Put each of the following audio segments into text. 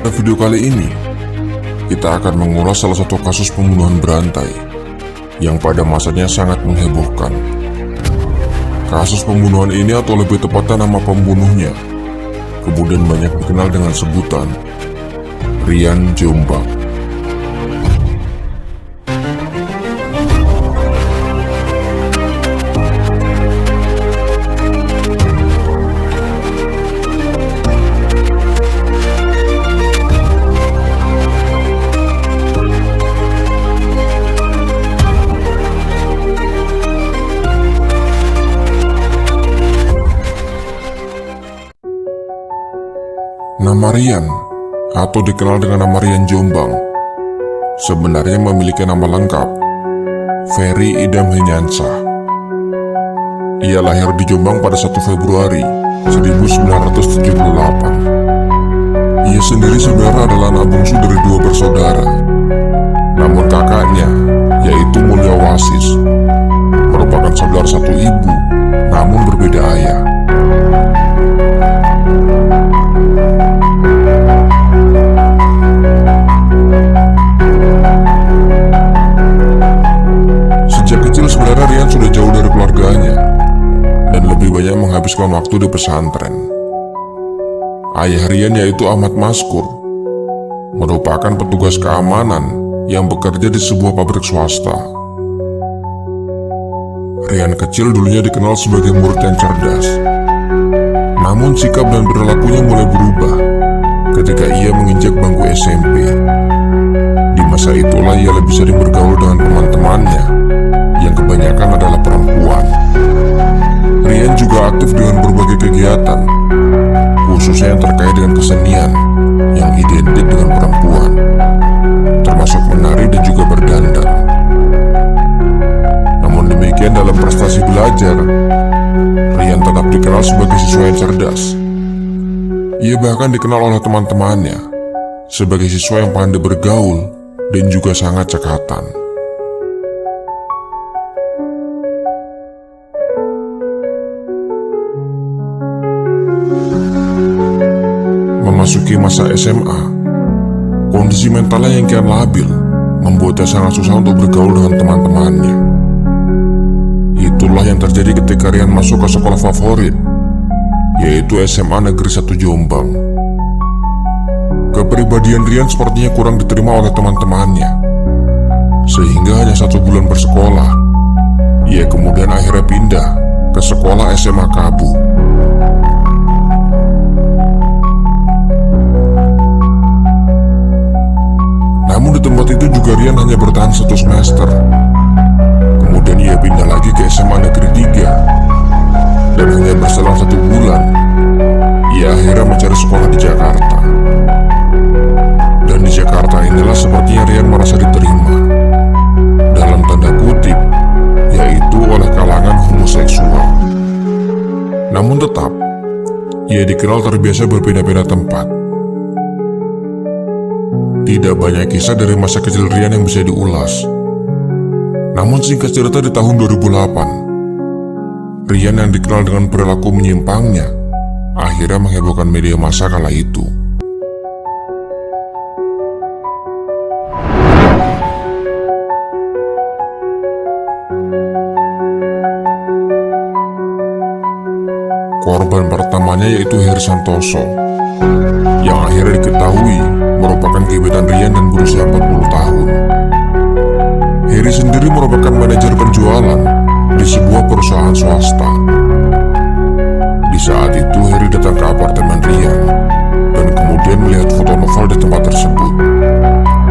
Pada video kali ini, kita akan mengulas salah satu kasus pembunuhan berantai yang pada masanya sangat menghebohkan. Kasus pembunuhan ini, atau lebih tepatnya nama pembunuhnya, kemudian banyak dikenal dengan sebutan Rian Jombang. Nama Rian, atau dikenal dengan nama Rian Jombang, sebenarnya memiliki nama lengkap Ferry Idam Henyansah. Ia lahir di Jombang pada 1 Februari 1978. Ia sendiri sebenarnya adalah anak bungsu dari 2 bersaudara. Namun kakaknya, yaitu Mulia Wasis, merupakan saudara satu ibu, namun berbeda ayah. Sejak kecil sebenarnya Rian sudah jauh dari keluarganya dan lebih banyak menghabiskan waktu di pesantren. Ayah Rian, yaitu Ahmad Maskur, merupakan petugas keamanan yang bekerja di sebuah pabrik swasta. Rian kecil dulunya dikenal sebagai murid yang cerdas. Namun sikap dan perilakunya mulai berubah ketika ia menginjak bangku SMP. Di masa itulah ia lebih sering bergaul dengan teman-temannya yang kebanyakan adalah perempuan. Rian juga aktif dengan berbagai kegiatan, khususnya yang terkait dengan kesenian yang identik dengan perempuan, termasuk menari dan juga berdandan. Namun demikian, dalam prestasi belajar, Rian tetap dikenal sebagai siswa yang cerdas. Ia bahkan dikenal oleh teman-temannya sebagai siswa yang pandai bergaul dan juga sangat cekatan. Memasuki masa SMA, kondisi mentalnya yang kian labil membuatnya sangat susah untuk bergaul dengan teman-temannya. Itulah yang terjadi ketika Rian masuk ke sekolah favorit, yaitu SMA Negeri 1 Jombang. Kepribadian Rian sepertinya kurang diterima oleh teman-temannya, sehingga hanya 1 bulan bersekolah, ia kemudian akhirnya pindah ke sekolah SMA Kabu. Namun di tempat itu juga Rian hanya bertahan 1 semester. Kemudian ia pindah lagi ke SMA Negeri 3, dan hanya berselang 1 bulan, ia akhirnya mencari sekolah di Jakarta. Dan di Jakarta inilah sepertinya Rian merasa diterima, dalam tanda kutip, yaitu oleh kalangan homoseksual. Namun tetap, ia dikenal terbiasa berpindah-pindah tempat. Tidak banyak kisah dari masa kecil Rian yang bisa diulas. Namun singkat cerita, di tahun 2008, Rian yang dikenal dengan perilaku menyimpangnya akhirnya menghebohkan media massa kala itu. Korban pertamanya yaitu Heri Santoso, yang akhirnya diketahui merupakan gebetan Rian dan berusia 40 tahun. Heri sendiri merupakan manajer penjualan di sebuah perusahaan swasta. Di saat itu Heri datang ke apartemen Rian dan kemudian melihat foto Noval di tempat tersebut,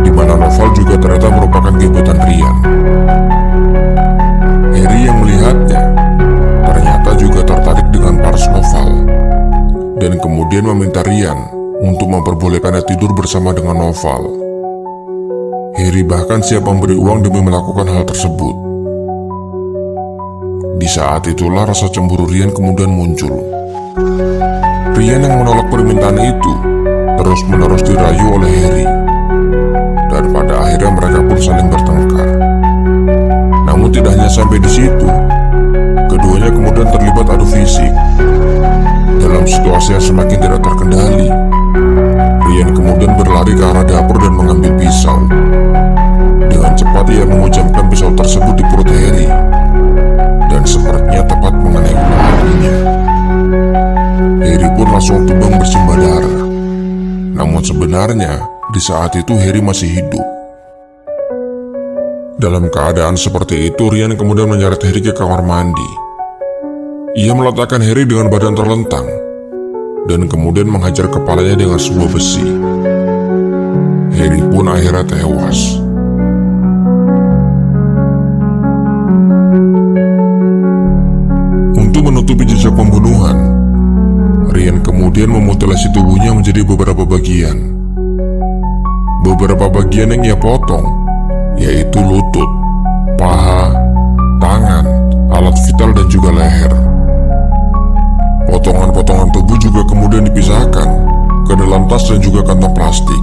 di mana Noval juga ternyata merupakan gebetan Rian. Heri yang melihatnya ternyata juga tertarik dengan paras Noval dan kemudian meminta Rian untuk memperbolehkannya tidur bersama dengan Noval. Heri bahkan siap memberi uang demi melakukan hal tersebut. Di saat itulah rasa cemburu Rian kemudian muncul. Rian yang menolak permintaan itu terus-menerus dirayu oleh Heri, dan pada akhirnya mereka pun saling bertengkar. Namun tidak hanya sampai di situ, keduanya kemudian terlibat adu fisik. Dalam situasi yang semakin tidak terkendali, Rian Rian kemudian berlari ke arah dapur dan mengambil pisau. Dengan cepat ia memujamkan pisau tersebut di perut Harry, dan sepertinya tepat mengenai ulu hatinya. Harry pun langsung tumbang bersimbah darah. Namun sebenarnya di saat itu Harry masih hidup. Dalam keadaan seperti itu, Rian kemudian menyeret Harry ke kamar mandi. Ia meletakkan Harry dengan badan terlentang dan kemudian menghajar kepalanya dengan sebuah besi. Harry pun akhirnya tewas. Untuk menutupi jejak pembunuhan, Rian kemudian memutilasi tubuhnya menjadi beberapa bagian. Beberapa bagian yang ia potong yaitu lutut, paha, tangan, alat vital dan juga leher. Potongan-potongan tubuh juga kemudian dipisahkan ke dalam tas dan juga kantong plastik.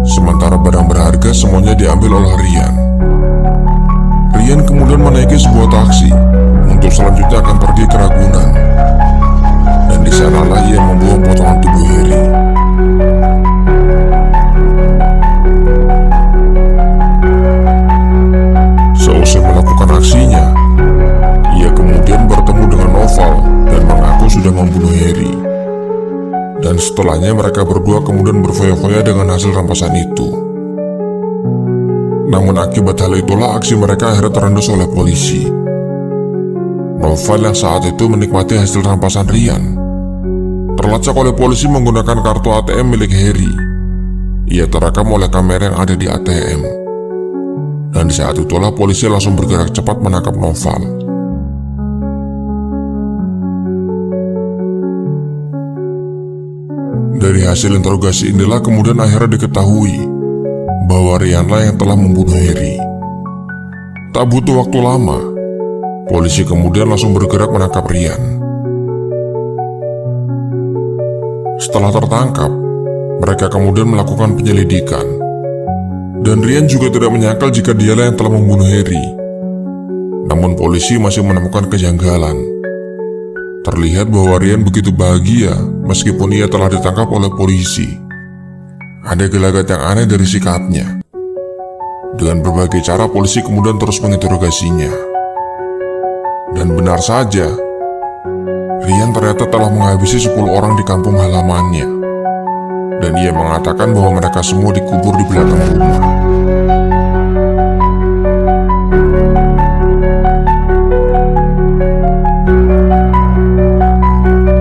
Sementara barang berharga semuanya diambil oleh Rian. Rian kemudian menaiki sebuah taksi untuk selanjutnya akan pergi ke Ragunan. Dan di sanalah ia membuang potongan tubuh Harry. Seusai melakukan aksinya, ia kemudian bertemu dengan Noval dan mengaku sudah membunuh Harry. Dan setelahnya mereka berdua kemudian berfoya-foya dengan hasil rampasan itu. Namun akibat hal itulah aksi mereka akhirnya terendus oleh polisi. Noval yang saat itu menikmati hasil rampasan Rian terlacak oleh polisi menggunakan kartu ATM milik Harry. Ia terekam oleh kamera yang ada di ATM. Dan di saat itulah polisi langsung bergerak cepat menangkap Noval. Dari hasil interogasi inilah kemudian akhirnya diketahui bahwa Rianlah yang telah membunuh Harry. Tak butuh waktu lama, polisi kemudian langsung bergerak menangkap Rian. Setelah tertangkap, mereka kemudian melakukan penyelidikan. Dan Rian juga tidak menyangkal jika dialah yang telah membunuh Harry. Namun polisi masih menemukan kejanggalan. Terlihat bahwa Rian begitu bahagia meskipun ia telah ditangkap oleh polisi. Ada gelagat yang aneh dari sikapnya. Dengan berbagai cara polisi kemudian terus menginterogasinya. Dan benar saja, Rian ternyata telah menghabisi 10 orang di kampung halamannya. Dan ia mengatakan bahwa mereka semua dikubur di belakang rumah.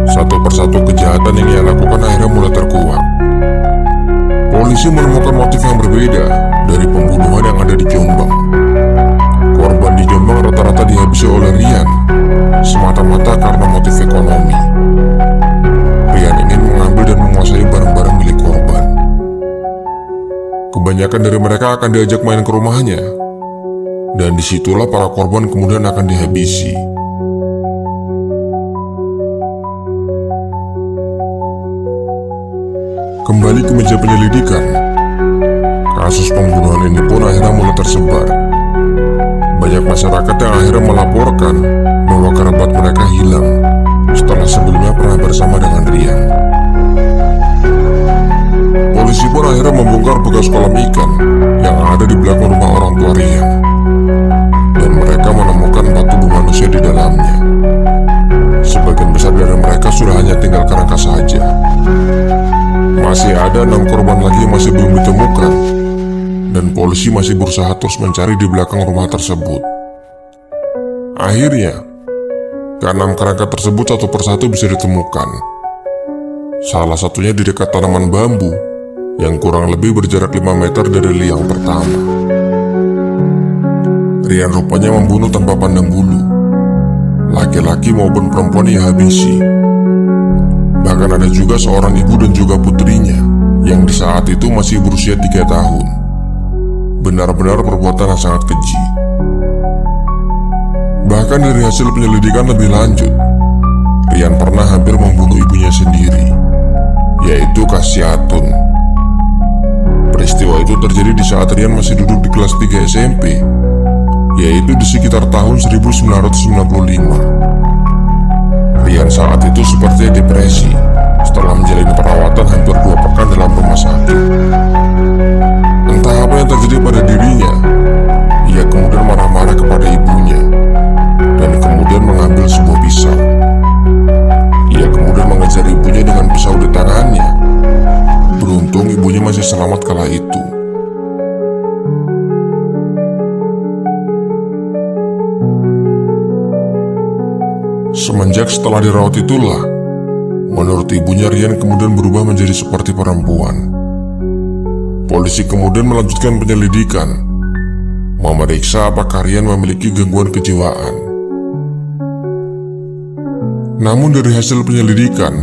Satu persatu kejahatan yang ia lakukan akhirnya mulai terkuak. Polisi menemukan motif yang berbeda dari pembunuhan yang ada di Jombang. Korban di Jombang rata-rata dihabisi oleh Rian semata-mata karena motif ekonomi. Rian ingin mengambil dan menguasai barang-barang milik korban. Kebanyakan dari mereka akan diajak main ke rumahnya, dan disitulah para korban kemudian akan dihabisi. Kembali ke meja penyelidikan, kasus pembunuhan ini pun akhirnya mulai tersebar. Banyak masyarakat yang akhirnya melaporkan bahwa kerabat mereka hilang setelah sebelumnya pernah bersama dengan Rian. Polisi pun akhirnya membongkar bekas kolam ikan yang ada di belakang rumah orang tua Rian. Dan mereka menemukan 4 tubuh manusia di dalamnya. Sebagian besar dari mereka sudah hanya tinggal kerangka saja. Masih ada 6 korban lagi yang masih belum ditemukan, dan polisi masih berusaha terus mencari di belakang rumah tersebut. Akhirnya, ke-6 kerangka tersebut satu persatu bisa ditemukan. Salah satunya di dekat tanaman bambu yang kurang lebih berjarak 5 meter dari liang pertama. Rian rupanya membunuh tanpa pandang bulu. Laki-laki maupun perempuan ia habisi. Bahkan ada juga seorang ibu dan juga putrinya yang di saat itu masih berusia 3 tahun. Benar-benar perbuatan yang sangat keji. Bahkan dari hasil penyelidikan lebih lanjut, Rian pernah hampir membunuh ibunya sendiri, yaitu Kasyatun. Peristiwa itu terjadi di saat Rian masih duduk di kelas 3 SMP, yaitu di sekitar tahun 1995. Rian saat itu sepertinya depresi setelah menjalani perawatan hampir 2 pekan dalam selamat kala itu. Semenjak setelah dirawat itulah, menurut ibunya Rian kemudian berubah menjadi seperti perempuan. Polisi kemudian melanjutkan penyelidikan, memeriksa apakah Rian memiliki gangguan kejiwaan. Namun dari hasil penyelidikan,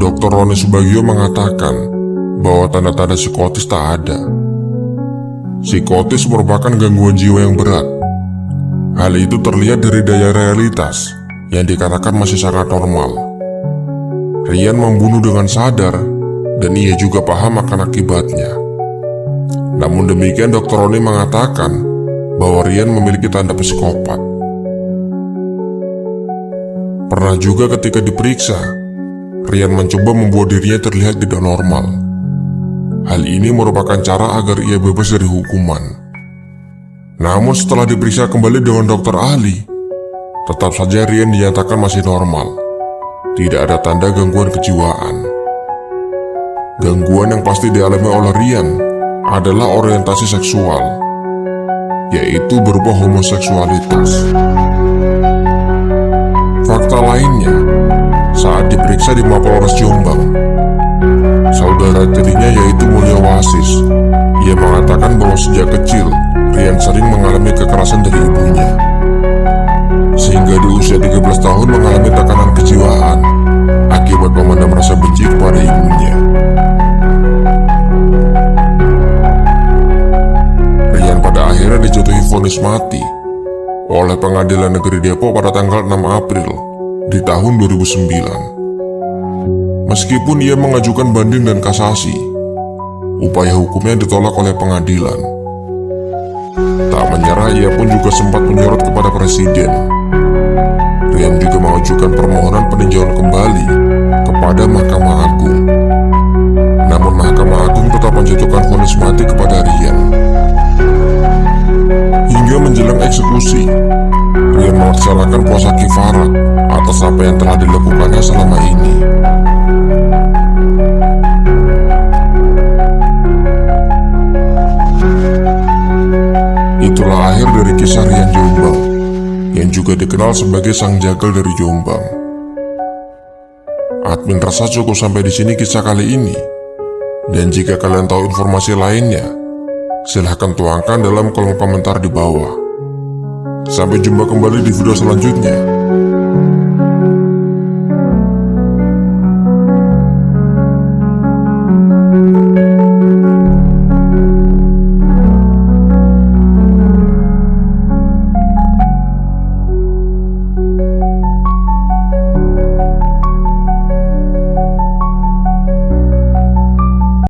Dr. Roni Subagio mengatakan bahwa tanda-tanda psikotis tak ada. Psikotis merupakan gangguan jiwa yang berat. Hal itu terlihat dari daya realitas yang dikatakan masih sangat normal. Rian membunuh dengan sadar dan ia juga paham akan akibatnya. Namun demikian, Dr. Roni mengatakan bahwa Rian memiliki tanda psikopat. Pernah juga ketika diperiksa, Rian mencoba membuat dirinya terlihat tidak normal. Hal ini merupakan cara agar ia bebas dari hukuman. Namun setelah diperiksa kembali dengan dokter ahli, tetap saja Rian dinyatakan masih normal. Tidak ada tanda gangguan kejiwaan. Gangguan yang pasti dialami oleh Rian adalah orientasi seksual, yaitu berupa homoseksualitas. Fakta lainnya, saat diperiksa di Mapolres Jombang, saudara tirinya yaitu Mulia Wasis, ia mengatakan bahwa sejak kecil Rian sering mengalami kekerasan dari ibunya, sehingga di usia 13 tahun mengalami tekanan kejiwaan akibat memendam rasa benci kepada ibunya. Rian pada akhirnya dijatuhi vonis mati oleh Pengadilan Negeri Depok pada tanggal 6 April di tahun 2009. Meskipun ia mengajukan banding dan kasasi, upaya hukumnya ditolak oleh pengadilan. Tak menyerah, ia pun juga sempat menyorot kepada presiden. Rian juga mengajukan permohonan peninjauan kembali kepada Mahkamah Agung. Namun Mahkamah Agung tetap menjatuhkan vonis mati kepada Rian. Hingga menjelang eksekusi, Rian melaksanakan puasa kifarat atas apa yang telah dilakukannya selama ini. Itulah akhir dari kisah Rian Jombang, yang juga dikenal sebagai sang jagal dari Jombang. Admin rasa cukup sampai di sini kisah kali ini. Dan jika kalian tahu informasi lainnya, silahkan tuangkan dalam kolom komentar di bawah. Sampai jumpa kembali di video selanjutnya.